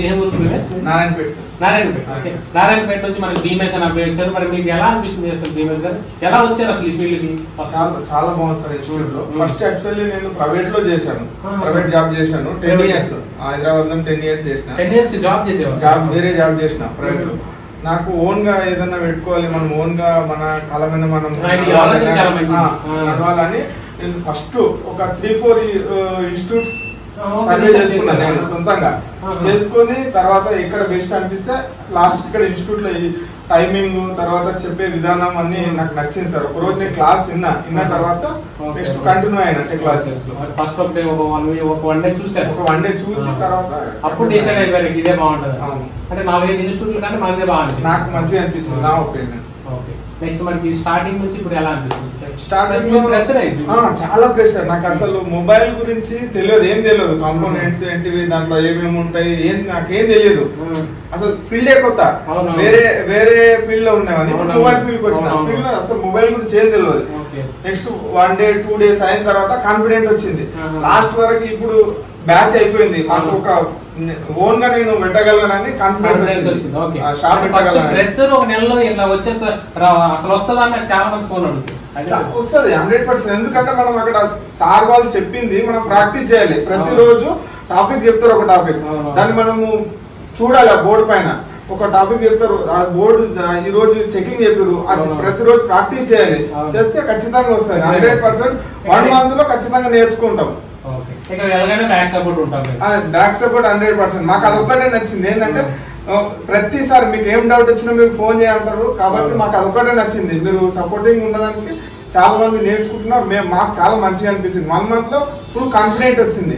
ఏ ఊరు Bhimesh? Narayanpet sir. Narayanpet. Okay, Narayanpet నుంచి మనకి భీమేష్ అని అబ్బాయి వచ్చారు. మరి మీకు ఎలా అనిపిస్తుంది అసలు భీమేష్ గారు? ఎలా వచ్చారు అసలు ఈ ఫీల్డ్ కి? చాలా బాగుంది సార్ ఇన్స్టిట్యూట్ లో. ఫస్ట్ యాక్చువల్లీ నేను ప్రైవేట్ లో చేశాను, ప్రైవేట్ జాబ్ చేశాను 10 ఇయర్స్. హైదరాబాద్ లో 10 ఇయర్స్ చేసిన. 10 ఇయర్స్ జాబ్ చేసేవారు? జాబ్ వేరే జాబ్ చేసిన ప్రైవేట్ లో. నాకు ఓన్ గా ఏదైనా పెట్టుకోవాలి, మనం ఓన్ గా మన కాళ్ళ మీద మనం నడవాలని నేను ఫస్ట్ ఒక 3-4 ఇన్స్టిట్యూట్స్ సర్వే చేసుకున్నా నేను సొంతంగా చేసుకొని. తర్వాత ఎక్కడ బెస్ట్ అనిపిస్తే లాస్ట్ ఇక్కడ ఇన్స్టిట్యూట్ లో టైమింగ్ తర్వాత చెప్పే విధానం అన్ని నాకు నచ్చింది సార్. ఒక రోజు నేను క్లాస్ విన్న తర్వాత నెక్స్ట్ కంటిన్యూ అయినా క్లాసెస్ లో. ఫస్ట్ ఒక వన్ డే చూసి తర్వాత అప్పుడు డిసైడ్ అయిపోయారు ఇదే బాగుంటుంది అంటే 4-5 ఇన్స్టిట్యూట్లు కానీ మనదే బాగుంటుంది. నాకు మంచిగా అనిపించింది నా ఒపీనియన్. ఓకే, నెక్స్ట్ మనకి స్టార్టింగ్ నుంచి ఇప్పుడు ఎలా అనిపిస్తుంది? స్టార్టింగ్ చాలా ప్రెషర్. నాకు అసలు మొబైల్ గురించి తెలియదు, ఏం తెలియదు. కాంపోనెంట్స్ ఏంటివి, దాంట్లో ఏమేమి ఉంటాయి నాకేం తెలియదు. అసలు ఫీల్డే కొత్త, వేరే ఫీల్డ్ లో ఉన్నామని మొబైల్ ఫీల్డ్ వచ్చిన. ఫీల్డ్ లో అసలు మొబైల్ గురించి ఏం తెలియదు. నెక్స్ట్ 1 డే 2 డేస్ అయిన తర్వాత కాన్ఫిడెంట్ వచ్చింది. లాస్ట్ వరకు ఇప్పుడు బ్యాచ్ అయిపోయింది. మాకు ఒక ఓన్ గా నేను పెట్టగలనని కాన్ఫిడెన్స్ వచ్చింది. షాప్ పెట్టగలను. ఒక నెలలో ఇలా వచ్చేస్తా అసలు వస్తుందా అని చాలా మంది ఫోన్ అడుగుతుంది. వస్తుంది 100%. ఎందుకంటే మనం అక్కడ సార్ వాళ్ళు చెప్పింది మనం ప్రాక్టీస్ చేయాలి. ప్రతిరోజు టాపిక్ చెప్తారు, ఒక టాపిక్ దాన్ని మనము చూడాలి. ఆ బోర్డు పైన ఒక టాపిక్ చెప్తారు, ఆ బోర్డు ఈ రోజు చెకింగ్ చెప్పారు, అది ప్రతిరోజు ప్రాక్టీస్ చేయాలి. చేస్తే ఖచ్చితంగా వస్తుంది 100%. 1 మంత్ లో ఖచ్చితంగా నేర్చుకుంటాం. Back support 100%. మాకు అదొక్కటే నచ్చింది. ఏంటంటే ప్రతిసారి మీకు ఏం డౌట్ వచ్చినా మీరు ఫోన్ చేయంటారు. కాబట్టి మాకు అదొక్కటే నచ్చింది. మీరు సపోర్టింగ్ ఉన్నదానికి చాలా మంది నేర్చుకుంటున్నారు. మాకు చాలా మంచిగా అనిపించింది. 1 మంత్ లో ఫుల్ కాన్ఫిడెంట్ వచ్చింది.